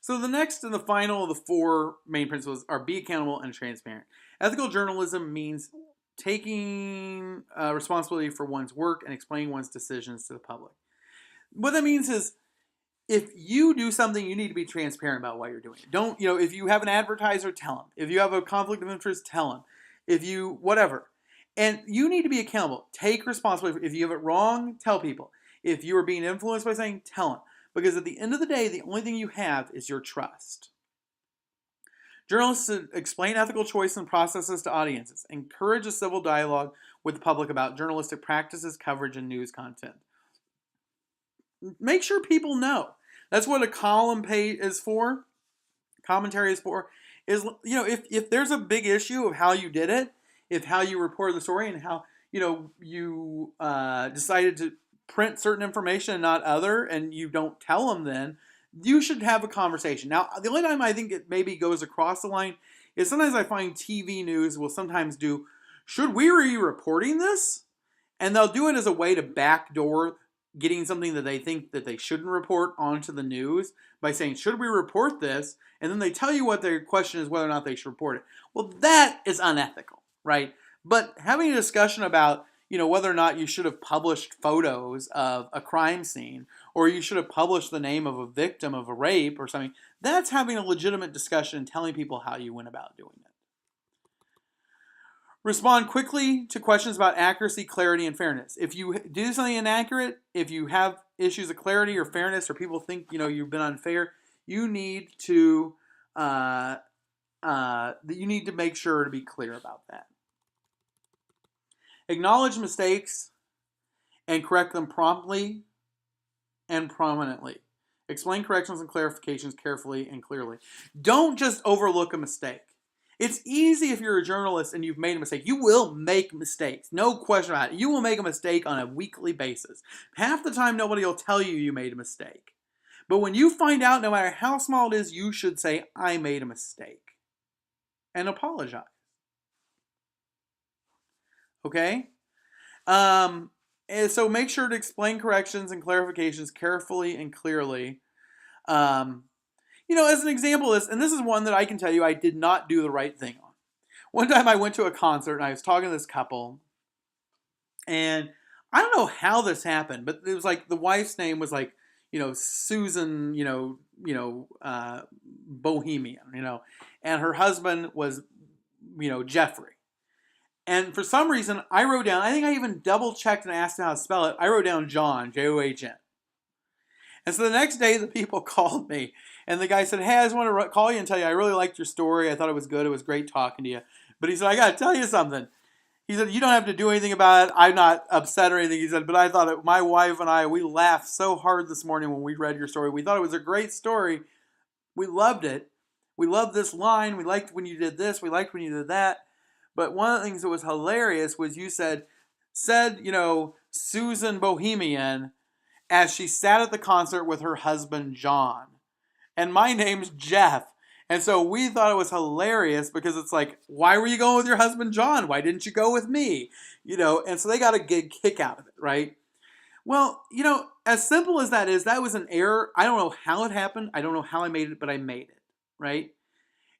So the next and the final of the four main principles are be accountable and transparent. Ethical journalism means taking responsibility for one's work and explaining one's decisions to the public. What that means is if you do something, you need to be transparent about why you're doing it. Don't, if you have an advertiser, tell them. If you have a conflict of interest, tell them. If you, whatever. And you need to be accountable. Take responsibility. If you have it wrong, tell people. If you are being influenced by something, tell them. Because at the end of the day, the only thing you have is your trust. Journalists should explain ethical choice and processes to audiences. Encourage a civil dialogue with the public about journalistic practices, coverage, and news content. Make sure people know. That's what a column page is for. Commentary is for. Is, if there's a big issue of how you did it, if how you reported the story, and how you decided to print certain information and not other, and you don't tell them, then you should have a conversation. Now, the only time I think it maybe goes across the line is sometimes I find TV news will sometimes do, should we be reporting this? And they'll do it as a way to backdoor getting something that they think that they shouldn't report onto the news by saying, should we report this? And then they tell you what their question is, whether or not they should report it. Well, that is unethical, right? But having a discussion about, whether or not you should have published photos of a crime scene, or you should have published the name of a victim of a rape or something, that's having a legitimate discussion and telling people how you went about doing it. Respond quickly to questions about accuracy, clarity, and fairness. If you do something inaccurate, if you have issues of clarity or fairness, or people think you've been unfair, you need to make sure to be clear about that. Acknowledge mistakes and correct them promptly and prominently. Explain corrections and clarifications carefully and clearly. Don't just overlook a mistake. It's easy if you're a journalist and you've made a mistake. You will make mistakes. No question about it. You will make a mistake on a weekly basis. Half the time, nobody will tell you you made a mistake. But when you find out, no matter how small it is, you should say, I made a mistake. And apologize. Okay? And so make sure to explain corrections and clarifications carefully and clearly. As an example of this, and this is one that I can tell you I did not do the right thing on. One time I went to a concert and I was talking to this couple, and I don't know how this happened, but it was like the wife's name was like, Susan, Bohemian, and her husband was, Jeffrey. And for some reason, I wrote down, I think I even double checked and asked how to spell it. I wrote down John, John. And so the next day, the people called me, and the guy said, hey, I just want to call you and tell you I really liked your story. I thought it was good. It was great talking to you. But he said, I got to tell you something. He said, you don't have to do anything about it. I'm not upset or anything. He said, but I thought my wife and we laughed so hard this morning when we read your story. We thought it was a great story. We loved it. We loved this line. We liked when you did this. We liked when you did that. But one of the things that was hilarious was you said, Susan Bohemian, as she sat at the concert with her husband, John. And my name's Jeff. And so we thought it was hilarious because it's like, why were you going with your husband, John? Why didn't you go with me? And so they got a good kick out of it, right? Well, as simple as that is, that was an error. I don't know how it happened. I don't know how I made it, but I made it, right?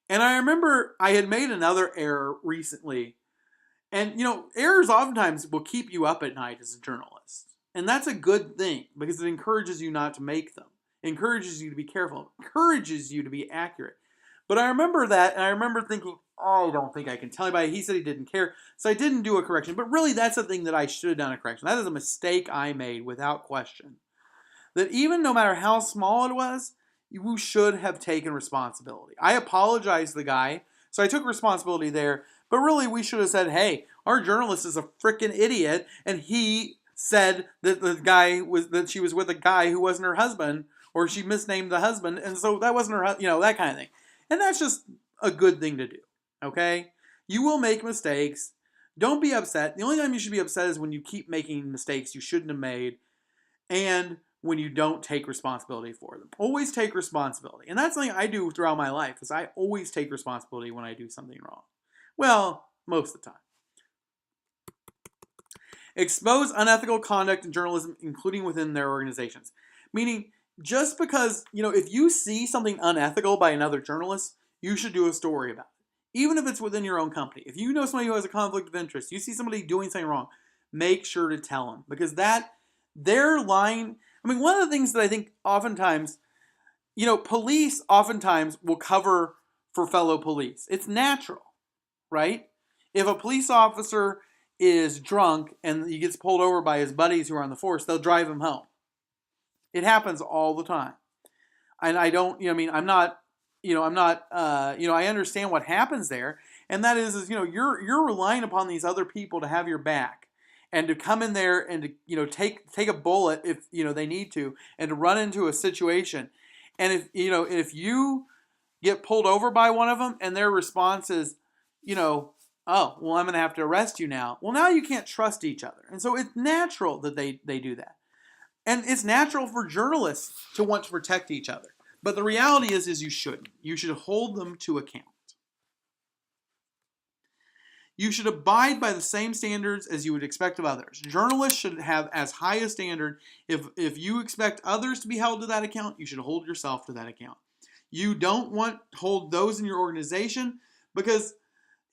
And I remember I had made another error recently. And, errors oftentimes will keep you up at night as a journalist. And that's a good thing because it encourages you not to make them. It encourages you to be careful. It encourages you to be accurate. But I remember that, and I remember thinking, I don't think I can tell anybody. He said he didn't care, so I didn't do a correction. But really, that's the thing that I should have done a correction. That is a mistake I made without question. That even no matter how small it was, you should have taken responsibility. I apologized to the guy, so I took responsibility there. But really, we should have said, hey, our journalist is a freaking idiot, and he said that she was with a guy who wasn't her husband, or she misnamed the husband, and so that wasn't her, that kind of thing. And that's just a good thing to do, okay? You will make mistakes. Don't be upset. The only time you should be upset is when you keep making mistakes you shouldn't have made, and when you don't take responsibility for them. Always take responsibility. And that's something I do throughout my life, is I always take responsibility when I do something wrong. Well, most of the time. Expose unethical conduct in journalism, including within their organizations. Meaning, just because, if you see something unethical by another journalist, you should do a story about it. Even if it's within your own company. If you know somebody who has a conflict of interest, you see somebody doing something wrong, make sure to tell them. Because they're lying. I mean, one of the things that I think oftentimes, police oftentimes will cover for fellow police. It's natural, right? If a police officer is drunk and he gets pulled over by his buddies who are on the force, they'll drive him home. It happens all the time. And I don't, I'm not, I understand what happens there. And that is you're relying upon these other people to have your back and to come in there and to, take a bullet if, they need to, and to run into a situation. And if you get pulled over by one of them and their response is, oh, well, I'm going to have to arrest you now. Well, now you can't trust each other. And so it's natural that they do that. And it's natural for journalists to want to protect each other. But the reality is you shouldn't. You should hold them to account. You should abide by the same standards as you would expect of others. Journalists should have as high a standard. If you expect others to be held to that account, you should hold yourself to that account. You don't want to hold those in your organization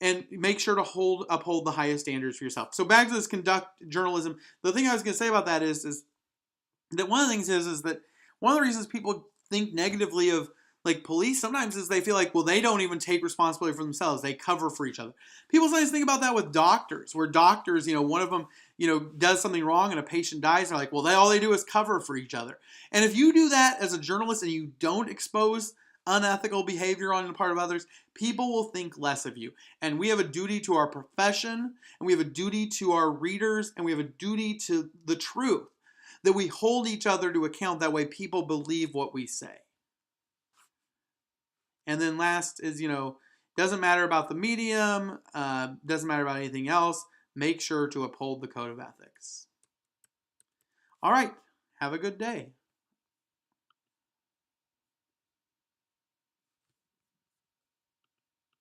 and make sure to uphold the highest standards for yourself. So back to this conduct journalism. The thing I was going to say about that is that one of the things is that one of the reasons people think negatively of like police sometimes is they feel like, well, they don't even take responsibility for themselves. They cover for each other. People sometimes think about that with doctors, where doctors, one of them, does something wrong and a patient dies. They're like, well, all they do is cover for each other. And if you do that as a journalist and you don't expose unethical behavior on the part of others, people will think less of you. And we have a duty to our profession, and we have a duty to our readers, and we have a duty to the truth, that we hold each other to account. That way people believe what we say. And then last is, doesn't matter about the medium, doesn't matter about anything else. Make sure to uphold the code of ethics. All right. Have a good day.